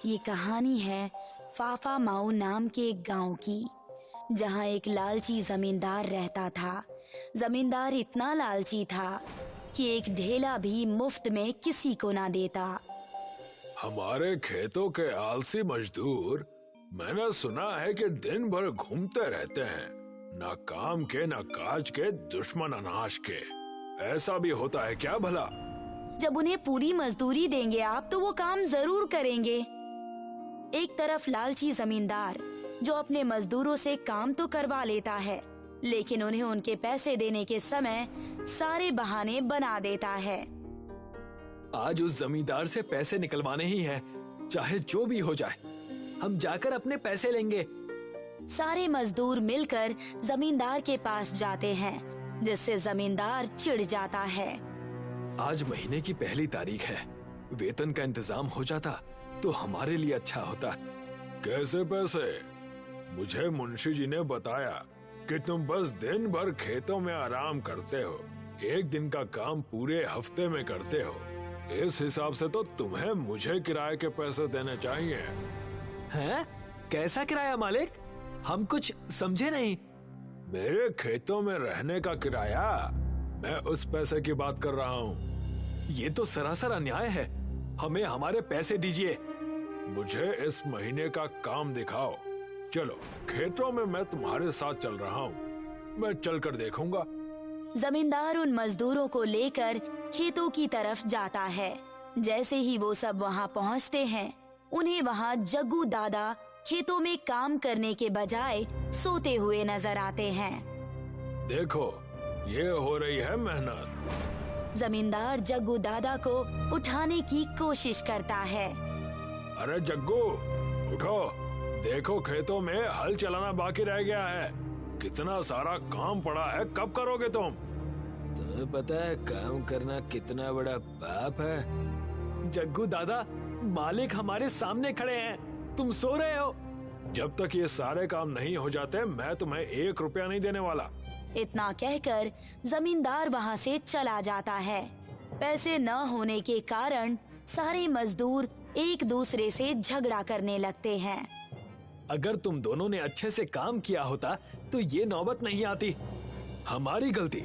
ये कहानी है फाफा माऊ नाम के एक गांव की, जहां एक लालची जमींदार रहता था। जमींदार इतना लालची था कि एक ढेला भी मुफ्त में किसी को ना देता। हमारे खेतों के आलसी मजदूर मैंने सुना है कि दिन भर घूमते रहते हैं, ना काम के ना काज के, दुश्मन अनाश के। ऐसा भी होता है क्या भला? जब उन्हें पूरी मजदूरी देंगे आप तो वो काम जरूर करेंगे। एक तरफ लालची जमींदार जो अपने मजदूरों से काम तो करवा लेता है, लेकिन उन्हें उनके पैसे देने के समय सारे बहाने बना देता है। आज उस जमींदार से पैसे निकलवाने ही हैं, चाहे जो भी हो जाए। हम जाकर अपने पैसे लेंगे। सारे मजदूर मिलकर जमींदार के पास जाते हैं, जिससे जमींदार चिढ़ जाता है। आज महीने की पहली तारीख है, वेतन का इंतजाम हो जाता तो हमारे लिए अच्छा होता। कैसे पैसे? मुझे मुंशी जी ने बताया कि तुम बस दिन भर खेतों में आराम करते हो, एक दिन का काम पूरे हफ्ते में करते हो। इस हिसाब से तो तुम्हें मुझे किराए के पैसे देने चाहिए। हैं? कैसा किराया मालिक? हम कुछ समझे नहीं। मेरे खेतों में रहने का किराया, मैं उस पैसे की बात कर रहा हूँ। ये तो सरासर अन्याय है। हमें हमारे पैसे दीजिए। मुझे इस महीने का काम दिखाओ। चलो, खेतों में मैं तुम्हारे साथ चल रहा हूँ, मैं चलकर देखूंगा। जमींदार उन मजदूरों को लेकर खेतों की तरफ जाता है। जैसे ही वो सब वहाँ पहुँचते हैं, उन्हें वहाँ जग्गू दादा खेतों में काम करने के बजाय सोते हुए नजर आते हैं। देखो, ये हो रही है मेहनत। जमींदार जग्गू दादा को उठाने की कोशिश करता है। अरे जग्गू, उठो, देखो खेतों में हल चलाना बाकी रह गया है। कितना सारा काम पड़ा है, कब करोगे तुम? तुम्हें पता है काम करना कितना बड़ा पाप है? जग्गू दादा, मालिक हमारे सामने खड़े हैं, तुम सो रहे हो। जब तक ये सारे काम नहीं हो जाते, मैं तुम्हें 1 रुपया नहीं देने वाला। इतना कहकर जमींदार वहाँ से चला जाता है। पैसे न होने के कारण सारे मजदूर एक दूसरे से झगड़ा करने लगते हैं। अगर तुम दोनों ने अच्छे से काम किया होता तो ये नौबत नहीं आती। हमारी गलती।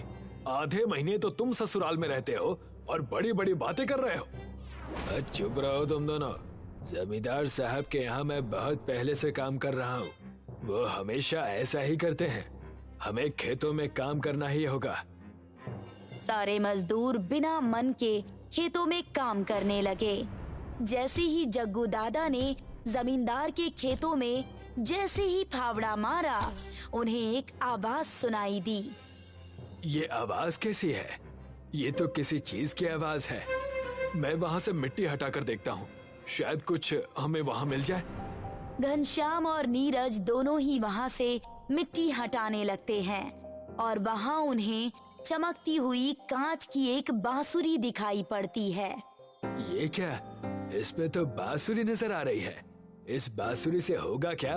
आधे महीने तो तुम ससुराल में रहते हो और बड़ी बड़ी बातें कर रहे हो। चुप रहो तुम दोनों। जमींदार साहब के यहाँ मैं बहुत पहले से काम कर रहा हूँ। वो हमेशा ऐसा ही करते हैं। हमें खेतों में काम करना ही होगा। सारे मजदूर बिना मन के खेतों में काम करने लगे। जैसे ही जग्गू दादा ने जमींदार के खेतों में जैसे ही फावड़ा मारा, उन्हें एक आवाज सुनाई दी। ये आवाज कैसी है? ये तो किसी चीज की आवाज है। मैं वहाँ से मिट्टी हटाकर देखता हूँ, शायद कुछ हमें वहाँ मिल जाए। घनश्याम और नीरज दोनों ही वहाँ से मिट्टी हटाने लगते हैं और वहाँ उन्हें चमकती हुई कांच की एक बांसुरी दिखाई पड़ती है। ये क्या? इसमें तो बांसुरी नजर आ रही है। इस बांसुरी से होगा क्या?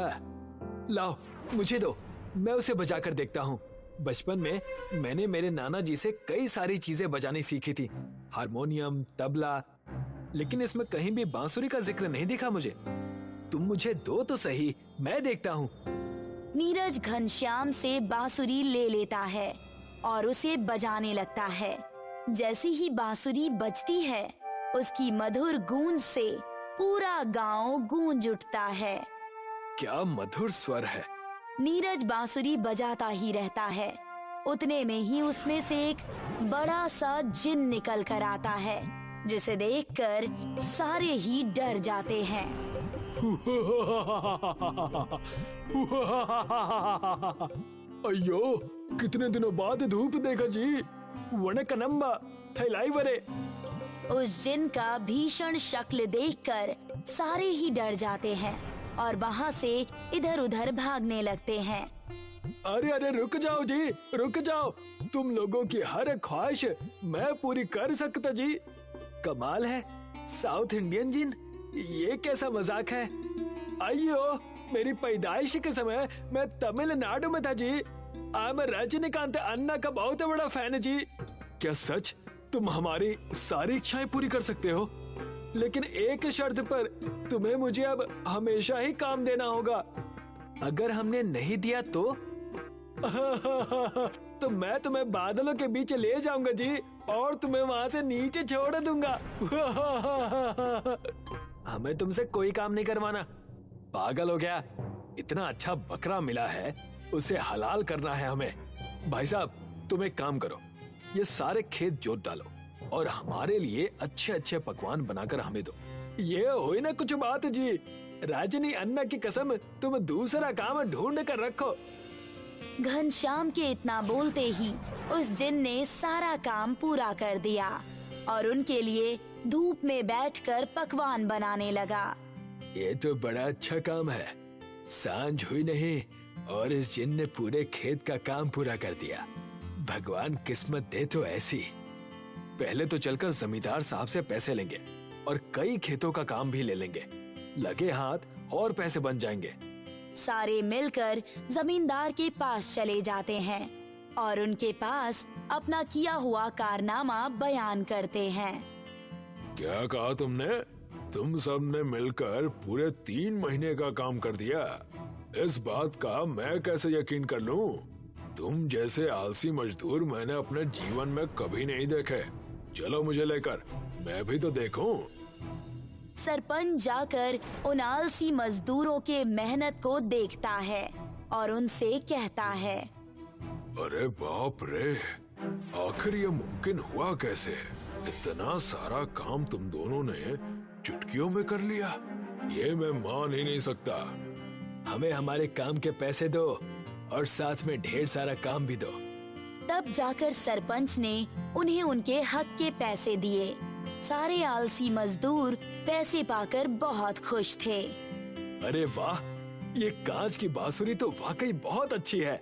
लाओ, मुझे दो, मैं उसे बजाकर देखता हूँ। बचपन में मैंने मेरे नाना जी से कई सारी चीजें बजानी सीखी थी, हारमोनियम, तबला, लेकिन इसमें कहीं भी बांसुरी का जिक्र नहीं दिखा मुझे। तुम मुझे दो तो सही, मैं देखता हूँ। नीरज घनश्याम से बांसुरी ले लेता है और उसे बजाने लगता है। जैसी ही बांसुरी बजती है, उसकी मधुर गूंज से पूरा गांव गूंज उठता है। क्या मधुर स्वर है। नीरज बांसुरी बजाता ही रहता है। उतने में ही उसमें से एक बड़ा सा जिन निकल कर आता है, जिसे देखकर सारे ही डर जाते हैं। अयो, कितने दिनों बाद धूप देखा जी। वणकनम्बा थैलाई बरे। उस जिन का भीषण शक्ल देखकर सारे ही डर जाते हैं और वहाँ से इधर उधर भागने लगते हैं। अरे अरे, रुक जाओ जी, रुक जाओ। तुम लोगों की हर ख्वाहिश मैं पूरी कर सकता जी। कमाल है, साउथ इंडियन जिन, ये कैसा मजाक है? अयो, मेरी पैदाइश के समय मैं तमिलनाडु में था जी। आई एम रजनीकांत अन्ना का बहुत बड़ा फैन जी। क्या सच? तुम हमारी सारी इच्छाएं पूरी कर सकते हो? लेकिन एक शर्त पर, तुम्हें मुझे अब हमेशा ही काम देना होगा। अगर हमने नहीं दिया तो तो मैं तुम्हें बादलों के बीच ले जाऊंगा जी, और तुम्हें वहां से नीचे छोड़ दूंगा। हमें तुमसे कोई काम नहीं करवाना। पागल हो गया? इतना अच्छा बकरा मिला है, उसे हलाल करना है हमें। भाई साहब, तुम एक काम करो, ये सारे खेत जोत डालो और हमारे लिए अच्छे अच्छे पकवान बनाकर हमें दो। ये हुई ना कुछ बात जी। राजनी अन्ना की कसम, तुम दूसरा काम ढूंढ कर रखो। घनश्याम के इतना बोलते ही उस जिन ने सारा काम पूरा कर दिया और उनके लिए धूप में बैठकर पकवान बनाने लगा। ये तो बड़ा अच्छा काम है। सांझ हुई नहीं और इस जिन ने पूरे खेत का काम पूरा कर दिया। भगवान किस्मत दे तो ऐसी। पहले तो चलकर जमींदार साहब से पैसे लेंगे और कई खेतों का काम भी ले लेंगे। लगे हाथ और पैसे बन जाएंगे। सारे मिलकर जमींदार के पास चले जाते हैं और उनके पास अपना किया हुआ कारनामा बयान करते हैं। क्या कहा तुमने? तुम सब ने मिलकर पूरे 3 महीने का काम कर दिया। इस बात का मैं कैसे यकीन कर लूं? तुम जैसे आलसी मजदूर मैंने अपने जीवन में कभी नहीं देखे। चलो मुझे लेकर, मैं भी तो देखूं। सरपंच जाकर उन आलसी मजदूरों के मेहनत को देखता है और उनसे कहता है, अरे बाप रे, आखिर ये मुमकिन हुआ कैसे? इतना सारा काम तुम दोनों ने चुटकियों में कर लिया। ये मैं मान ही नहीं सकता। हमें हमारे काम के पैसे दो और साथ में ढेर सारा काम भी दो। तब जाकर सरपंच ने उन्हें उनके हक के पैसे दिए। सारे आलसी मजदूर पैसे पाकर बहुत खुश थे। अरे वाह, ये कांच की बांसुरी तो वाकई बहुत अच्छी है।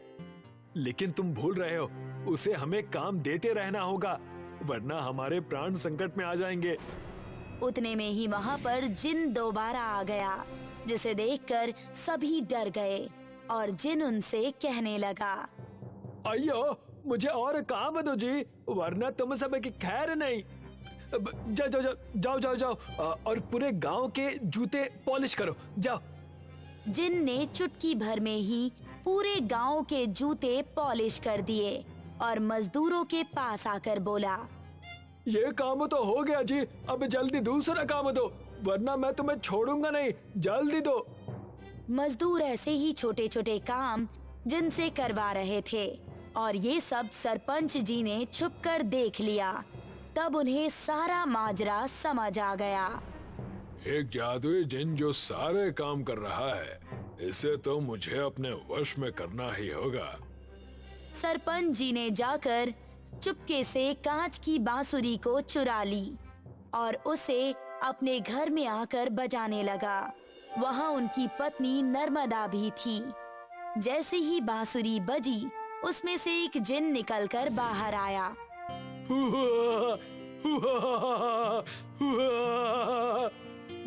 लेकिन तुम भूल रहे हो, उसे हमें काम देते रहना होगा, वरना हमारे प्राण संकट में आ जाएंगे। उतने में ही वहाँ पर जिन दोबारा आ गया, जिसे देखकर सभी डर गए और जिन उनसे कहने लगा, अयो, मुझे और काम दो जी, वरना तुम सब की खैर नहीं। जाओ जाओ जाओ जाओ जाओ और पूरे गांव के जूते पॉलिश करो, जाओ। जिन ने चुटकी भर में ही पूरे गांव के जूते पॉलिश कर दिए और मजदूरों के पास आकर बोला, ये काम तो हो गया जी, अब जल्दी दूसरा काम दो, वरना मैं तुम्हें छोड़ूंगा नहीं, जल्दी दो। मजदूर ऐसे ही छोटे छोटे काम जिनसे करवा रहे थे और ये सब सरपंच जी ने छुपकर देख लिया। तब उन्हें सारा माजरा समझ आ गया। एक जादुई जिन जो सारे काम कर रहा है, इसे तो मुझे अपने वश में करना ही होगा। सरपंच जी ने जाकर चुपके से कांच की बांसुरी को चुरा ली और उसे अपने घर में आकर बजाने लगा। वहाँ उनकी पत्नी नर्मदा भी थी। जैसे ही बांसुरी बजी, उसमें से एक जिन निकलकर बाहर आया।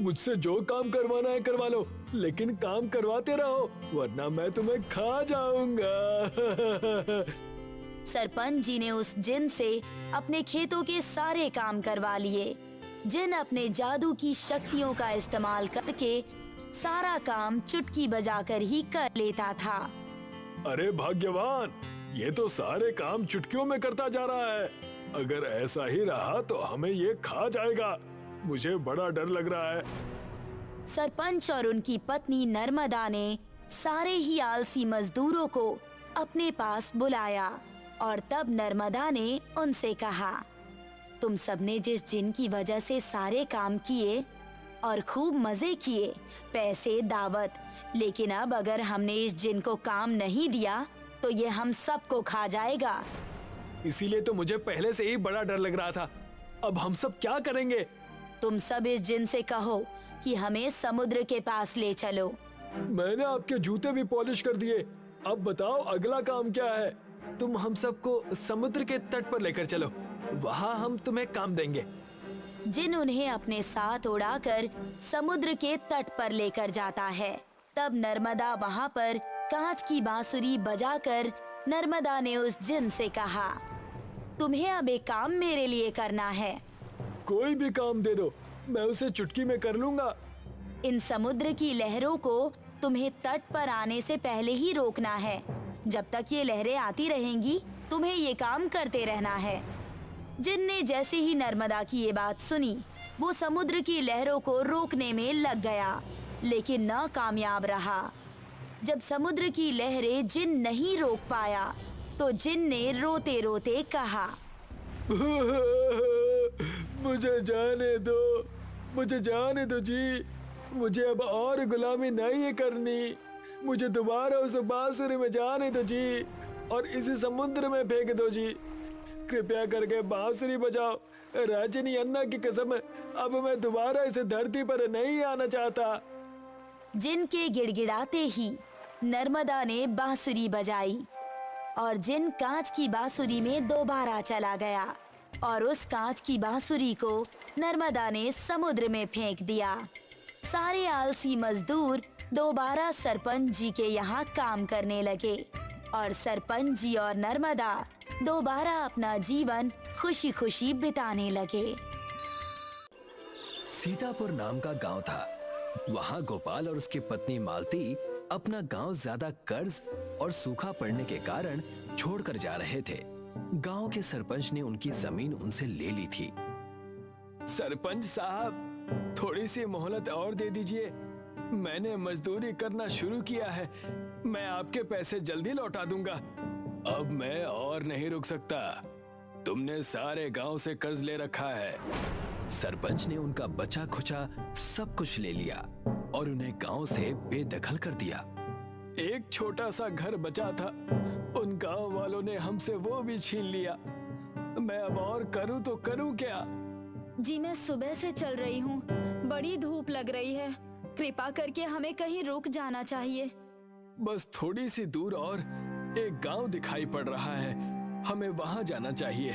मुझसे जो काम करवाना है करवा लो, लेकिन काम करवाते रहो, वरना मैं तुम्हें खा जाऊंगा। सरपंच जी ने उस जिन से अपने खेतों के सारे काम करवा लिए। जिन अपने जादू की शक्तियों का इस्तेमाल करके सारा काम चुटकी बजाकर ही कर लेता था। अरे भाग्यवान, ये तो सारे काम चुटकियों में करता जा रहा है। अगर ऐसा ही रहा तो हमें ये खा जाएगा। मुझे बड़ा डर लग रहा है। सरपंच और उनकी पत्नी नर्मदा ने सारे ही आलसी मजदूरों को अपने पास बुलाया और तब नर्मदा ने उनसे कहा, तुम सबने जिस जिन की वजह से सारे काम किए और खूब मजे किए, पैसे, दावत, लेकिन अब अगर हमने इस जिन को काम नहीं दिया तो ये हम सबको खा जाएगा। इसीलिए तो मुझे पहले से ही बड़ा डर लग रहा था। अब हम सब क्या करेंगे? तुम सब इस जिन से कहो कि हमें समुद्र के पास ले चलो। मैंने आपके जूते भी पॉलिश कर दिए। अब बताओ अगला काम क्या है? तुम हम सबको समुद्र के तट पर लेकर चलो, वहाँ हम तुम्हें काम देंगे। जिन उन्हें अपने साथ उड़ाकर समुद्र के तट पर लेकर जाता है। तब नर्मदा वहाँ पर कांच की बांसुरी बजाकर नर्मदा ने उस जिन से कहा, तुम्हें अब एक काम मेरे लिए करना है। कोई भी काम दे दो, मैं उसे चुटकी में कर लूंगा। इन समुद्र की लहरों को तुम्हें तट पर आने से पहले ही रोकना है। जब तक ये लहरें आती रहेंगी तुम्हें ये काम करते रहना है। जिन ने जैसे ही नर्मदा की ये बात सुनी वो समुद्र की लहरों को रोकने में लग गया, लेकिन नाकामयाब रहा। जब समुद्र की लहरें जिन नहीं रोक पाया तो जिन ने रोते रोते कहा, मुझे जाने दो जी, मुझे अब और गुलामी नहीं करनी। मुझे दोबारा उस बांसुरी में जाने दो जी और इसी समुद्र में फेंक दो जी। कृपया करके बांसुरी बजाओ। रजनी अन्ना की कसम, अब मैं दोबारा इस धरती पर नहीं आना चाहता। जिन के गिड़गिड़ाते ही नर्मदा ने बांसुरी बजाई और जिन कांच की बांसुरी में दोबारा चला गया और उस कांच की बांसुरी को नर्मदा ने समुद्र में फेंक दिया। सारे आलसी मजदूर दोबारा सरपंच जी के यहाँ काम करने लगे और सरपंच जी और नर्मदा दोबारा अपना जीवन खुशी खुशी बिताने लगे। सीतापुर नाम का गांव था। वहां गोपाल और उसकी पत्नी मालती अपना गांव ज्यादा कर्ज और सूखा पड़ने के कारण छोड़कर जा रहे थे। गांव के सरपंच ने उनकी जमीन उनसे ले ली थी। सरपंच साहब, थोड़ी सी मोहलत और दे दीजिए। मैंने मजदूरी करना शुरू किया है, मैं आपके पैसे जल्दी लौटा दूंगा। अब मैं और नहीं रुक सकता। तुमने सारे गांव से कर्ज ले रखा है। सरपंच ने उनका बचा खुचा सब कुछ ले लिया और उन्हें गांव से बेदखल कर दिया। एक छोटा सा घर बचा था, उन गांव वालों ने हमसे वो भी छीन लिया। मैं अब और करूं तो करूं क्या? जी मैं सुबह से चल रही हूँ, बड़ी धूप लग रही है। कृपा करके हमें कहीं रुक जाना चाहिए। बस थोड़ी सी दूर और एक गांव दिखाई पड़ रहा है, हमें वहां जाना चाहिए।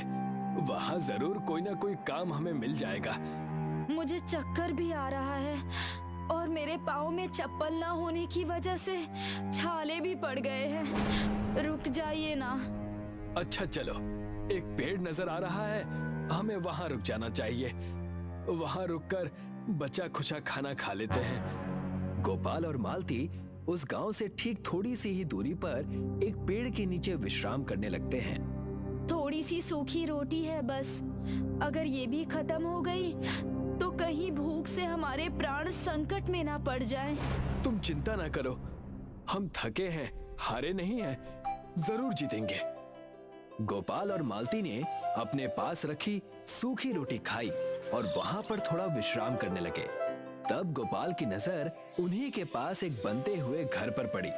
वहां जरूर कोई ना कोई काम हमें मिल जाएगा। मुझे चक्कर भी आ रहा है और मेरे पाँव में चप्पल ना होने की वजह से छाले भी पड़ गए हैं। रुक जाइए ना। अच्छा चलो, एक पेड़ नजर आ रहा है, हमें वहां रुक जाना चाहिए। वहां रुककर बचा खुचा खाना खा लेते हैं। गोपाल और मालती उस गांव से ठीक थोड़ी सी ही दूरी पर एक पेड़ के नीचे विश्राम करने लगते हैं। थोड़ी सी सूखी रोटी है बस, अगर ये भी खत्म हो गई तो कहीं भूख से हमारे प्राण संकट में ना पड़ जाएं। तुम चिंता ना करो, हम थके हैं, हारे नहीं हैं, जरूर जीतेंगे। गोपाल और मालती ने अपने पास रखी सूखी रोटी खाई और वहां पर थोड़ा विश्राम करने लगे। तब गोपाल की नजर उन्हीं के पास एक बनते हुए घर पर पड़ी,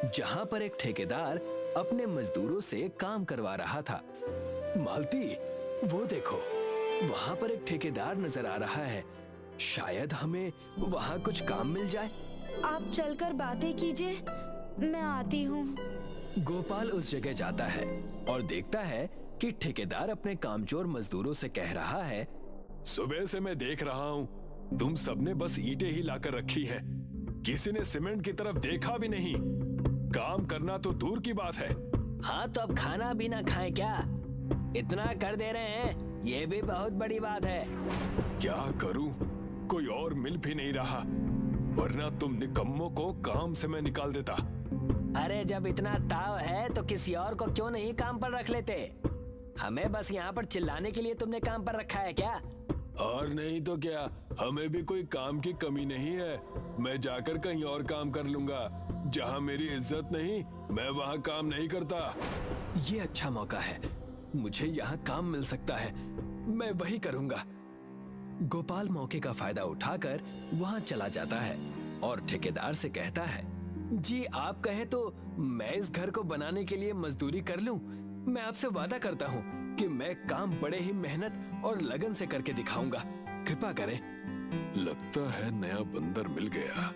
जहां पर एक ठेकेदार अपने मजदूरों से काम करवा रहा था। मालती, वो देखो, वहां पर एक ठेकेदार नजर आ रहा है। शायद हमें वहां कुछ काम मिल जाए। आप चलकर बातें कीजिए, मैं आती हूँ। गोपाल उस जगह जाता है और देखता है कि ठेकेदार अपने कामचोर मजदूरों से कह रहा है, सुबह से मैं देख रहा हूँ तुम सबने बस ईंटें ही लाकर रखी है, किसी ने सीमेंट की तरफ देखा भी नहीं। काम करना तो दूर की बात है। हाँ तो अब खाना भी ना खाएं क्या? इतना कर दे रहे हैं, ये भी बहुत बड़ी बात है। क्या करूं, कोई और मिल भी नहीं रहा, वरना तुम निकम्मों को काम से मैं निकाल देता। अरे जब इतना ताव है तो किसी और को क्यों नहीं काम पर रख लेते? हमें बस यहाँ पर चिल्लाने के लिए तुमने काम पर रखा है क्या? और नहीं तो क्या, हमें भी कोई काम की कमी नहीं है। मैं जाकर कहीं और काम कर लूंगा। जहाँ मेरी इज्जत नहीं, मैं वहाँ काम नहीं करता। ये अच्छा मौका है, मुझे यहाँ काम मिल सकता है, मैं वही करूंगा। गोपाल मौके का फायदा उठाकर वहाँ चला जाता है और ठेकेदार से कहता है, जी आप कहें तो मैं इस घर को बनाने के लिए मजदूरी कर लूं। मैं आपसे वादा करता हूँ कि मैं काम बड़े ही मेहनत और लगन से करके दिखाऊंगा, कृपा करें। लगता है नया बंदर मिल गया।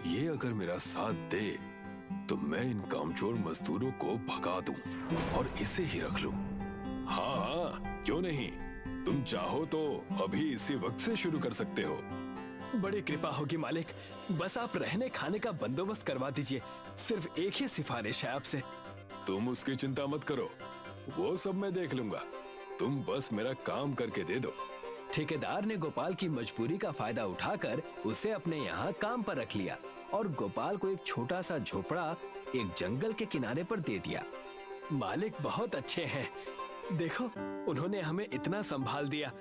ये अगर मेरा साथ दे तो मैं इन कामचोर मजदूरों को भगा दूं और इसे ही रख लूं। हाँ हाँ, क्यों नहीं, तुम चाहो तो अभी इसी वक्त से शुरू कर सकते हो। बड़ी कृपा होगी मालिक, बस आप रहने खाने का बंदोबस्त करवा दीजिए। सिर्फ एक ही सिफारिश है आपसे। तुम उसकी चिंता मत करो, वो सब मैं देख लूंगा। तुम बस मेरा काम करके दे दो। ठेकेदार ने गोपाल की मजबूरी का फायदा उठाकर उसे अपने यहाँ काम पर रख लिया और गोपाल को एक छोटा सा झोपड़ा एक जंगल के किनारे पर दे दिया। मालिक बहुत अच्छे हैं, देखो उन्होंने हमें इतना संभाल दिया,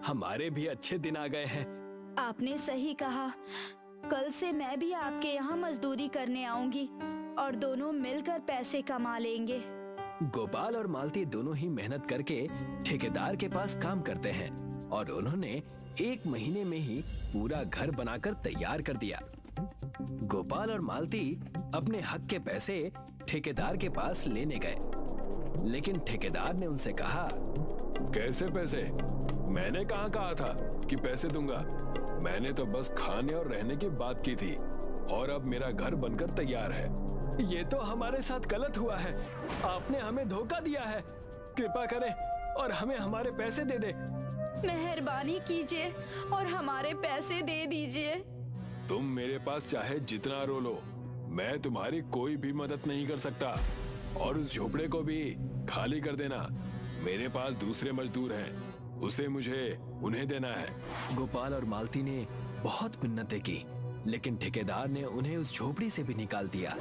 हमारे भी अच्छे दिन आ गए हैं। आपने सही कहा, कल से मैं भी आपके यहाँ मजदूरी करने आऊंगी और दोनों मिलकर पैसे कमा लेंगे। गोपाल और मालती दोनों ही मेहनत करके ठेकेदार के पास काम करते हैं और उन्होंने 1 महीने में ही पूरा घर बनाकर तैयार कर दिया। गोपाल और मालती अपने हक के पैसे ठेकेदार के पास लेने गए, लेकिन ठेकेदार ने उनसे कहा, कैसे पैसे? मैंने कहाँ कहा था कि पैसे दूंगा? मैंने तो बस खाने और रहने की बात की थी और अब मेरा घर बनकर तैयार है। ये तो हमारे साथ गलत हुआ है, आपने हमें धोखा दिया है, कृपा करें और हमें हमारे पैसे दे दे। मेहरबानी कीजिए और हमारे पैसे दे दीजिए। तुम मेरे पास चाहे जितना रो लो, मैं तुम्हारी कोई भी मदद नहीं कर सकता और उस झोपड़े को भी खाली कर देना। मेरे पास दूसरे मजदूर हैं, उसे मुझे उन्हें देना है। गोपाल और मालती ने बहुत मिन्नतें की, लेकिन ठेकेदार ने उन्हें उस झोपड़ी से भी निकाल दिया।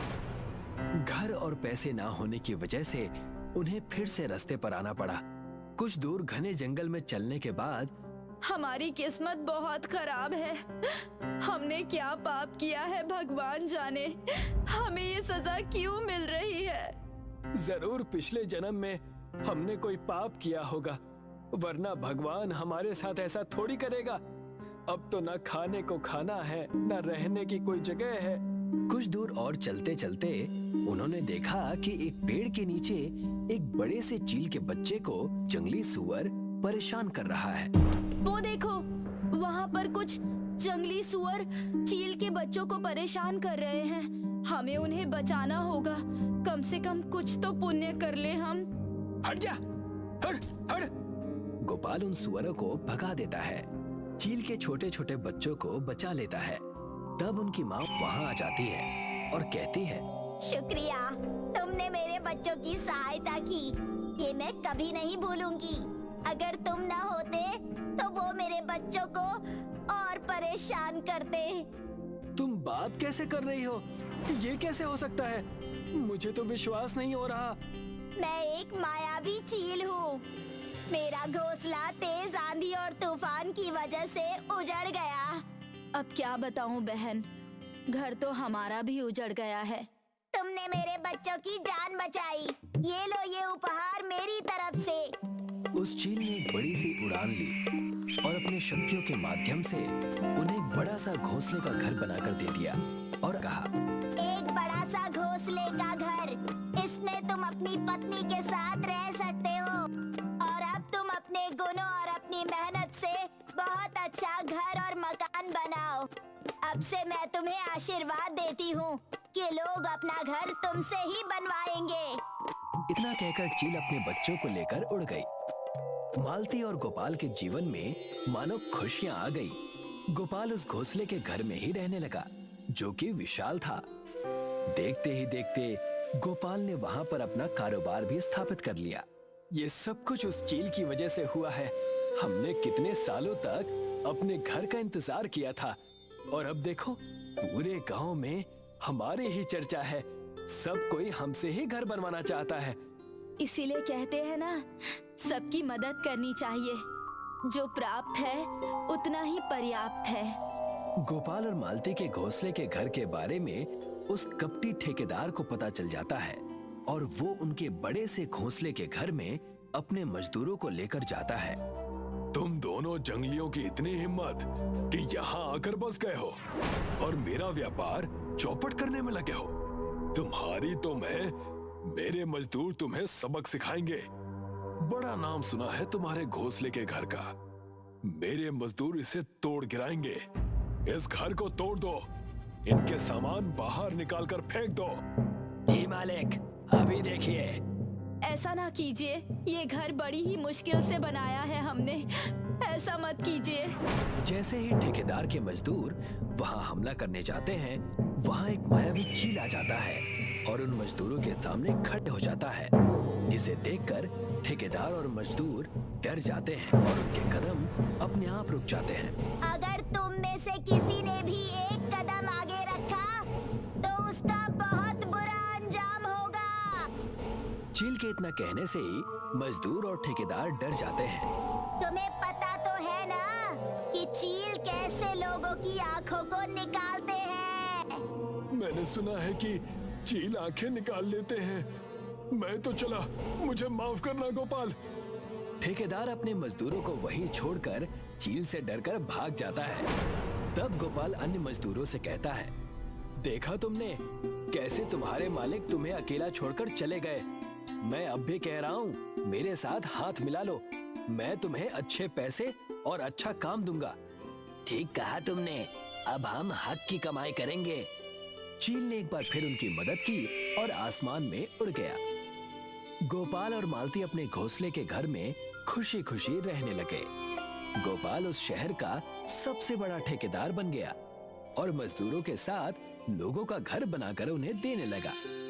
घर और पैसे ना होने की वजह से उन्हें फिर से रास्ते पर आना पड़ा। कुछ दूर घने जंगल में चलने के बाद हमारी किस्मत बहुत खराब है, हमने क्या पाप किया है भगवान जाने, हमें ये सजा क्यों मिल रही है। जरूर पिछले जन्म में हमने कोई पाप किया होगा, वरना भगवान हमारे साथ ऐसा थोड़ी करेगा। अब तो न खाने को खाना है, न रहने की कोई जगह है। कुछ दूर और चलते चलते उन्होंने देखा कि एक पेड़ के नीचे एक बड़े से चील के बच्चे को जंगली सुअर परेशान कर रहा है। वो देखो, वहाँ पर कुछ जंगली सुअर चील के बच्चों को परेशान कर रहे हैं, हमें उन्हें बचाना होगा। कम से कम कुछ तो पुण्य कर ले हम। हट जा, हट हट। गोपाल उन सुअरों को भगा देता है, चील के छोटे छोटे बच्चों को बचा लेता है। तब उनकी माँ वहाँ आ जाती है और कहती है, शुक्रिया, तुमने मेरे बच्चों की सहायता की, ये मैं कभी नहीं भूलूंगी। अगर तुम न होते तो वो मेरे बच्चों को और परेशान करते। तुम बात कैसे कर रही हो? ये कैसे हो सकता है? मुझे तो विश्वास नहीं हो रहा। मैं एक मायावी चील हूँ। मेरा घोंसला तेज आंधी और तूफान की वजह से उजड़ गया। अब क्या बताऊं बहन, घर तो हमारा भी उजड़ गया है। तुमने मेरे बच्चों की जान बचाई, ये लो ये उपहार मेरी तरफ से। उस चील ने एक बड़ी सी उड़ान ली और अपने शक्तियों के माध्यम से उन्हें एक बड़ा सा घोंसले का घर बनाकर दे दिया और कहा, एक बड़ा सा घोंसले का घर, इसमें तुम अपनी पत्नी के साथ रह सकते हो और अब तुम अपने गुणों और अपनी मेहनत से बहुत अच्छा घर और मकान बनाओ। अब से मैं तुम्हें आशीर्वाद देती हूँ कि लोग अपना घर तुमसे ही बनवाएंगे। इतना कहकर चील अपने बच्चों को लेकर उड़ गई। मालती और गोपाल के जीवन में मानो खुशियां आ गई। गोपाल उस घोंसले के घर में ही रहने लगा, जो कि विशाल था। देखते ही देखते गोपाल ने वहां पर अपना कारोबार भी स्थापित कर लिया। ये सब कुछ उस चील की वजह से हुआ है। हमने कितने सालों तक अपने घर का इंतजार किया था और अब देखो, पूरे गांव में हमारी ही चर्चा है। सब कोई हमसे ही घर बनवाना चाहता है। इसीलिए कहते हैं ना, सबकी मदद करनी चाहिए। जो प्राप्त है उतना ही पर्याप्त है। गोपाल और मालती के घोंसले के घर के बारे में उस कपटी ठेकेदार को पता चल जाता है और वो उनके बड़े से घोंसले के घर में अपने मजदूरों को लेकर जाता है। तुम दोनों जंगलियों की इतनी हिम्मत कि यहाँ आकर बस गए हो और मेरा व्यापार चौपट करने में लगे हो। तुम्हारी तो मेरे मजदूर तुम्हें सबक सिखाएंगे। बड़ा नाम सुना है तुम्हारे घोंसले के घर का। मेरे मजदूर इसे तोड़ गिराएंगे। इस घर को तोड़ दो, इनके सामान बाहर निकाल कर फेंक दो। जी मालिक, अभी देखिए। ऐसा ना कीजिए, ये घर बड़ी ही मुश्किल से बनाया है हमने, ऐसा मत कीजिए। जैसे ही ठेकेदार के मजदूर वहां हमला करने जाते हैं, वहां एक मायावी चील आ जाता है और उन मजदूरों के सामने खड़े हो जाता है। जिसे देखकर ठेकेदार और मजदूर डर जाते हैं और उनके कदम अपने आप रुक जाते हैं। अगर तुम में से किसी ने भी एक कदम आगे रखा तो उसका बहुत बुरा अंजाम होगा। चील के इतना कहने से ही मजदूर और ठेकेदार डर जाते हैं। तुम्हें पता तो है ना कि चील कैसे लोगों की आंखों को निकालते हैं। मैंने सुना है कि चील आंखें निकाल लेते हैं। मैं तो चला, मुझे माफ करना गोपाल। ठेकेदार अपने मजदूरों को वहीं छोड़कर चील से डरकर भाग जाता है। तब गोपाल अन्य मजदूरों से कहता है, देखा तुमने कैसे तुम्हारे मालिक तुम्हें अकेला छोड़कर चले गए। मैं अब भी कह रहा हूँ, मेरे साथ हाथ मिला लो, मैं तुम्हें अच्छे पैसे और अच्छा काम दूंगा। ठीक कहा तुमने, अब हम हक की कमाई करेंगे। चील ने एक बार फिर उनकी मदद की और आसमान में उड़ गया। गोपाल और मालती अपने घोंसले के घर में खुशी खुशी रहने लगे। गोपाल उस शहर का सबसे बड़ा ठेकेदार बन गया और मजदूरों के साथ लोगों का घर बनाकर उन्हें देने लगा।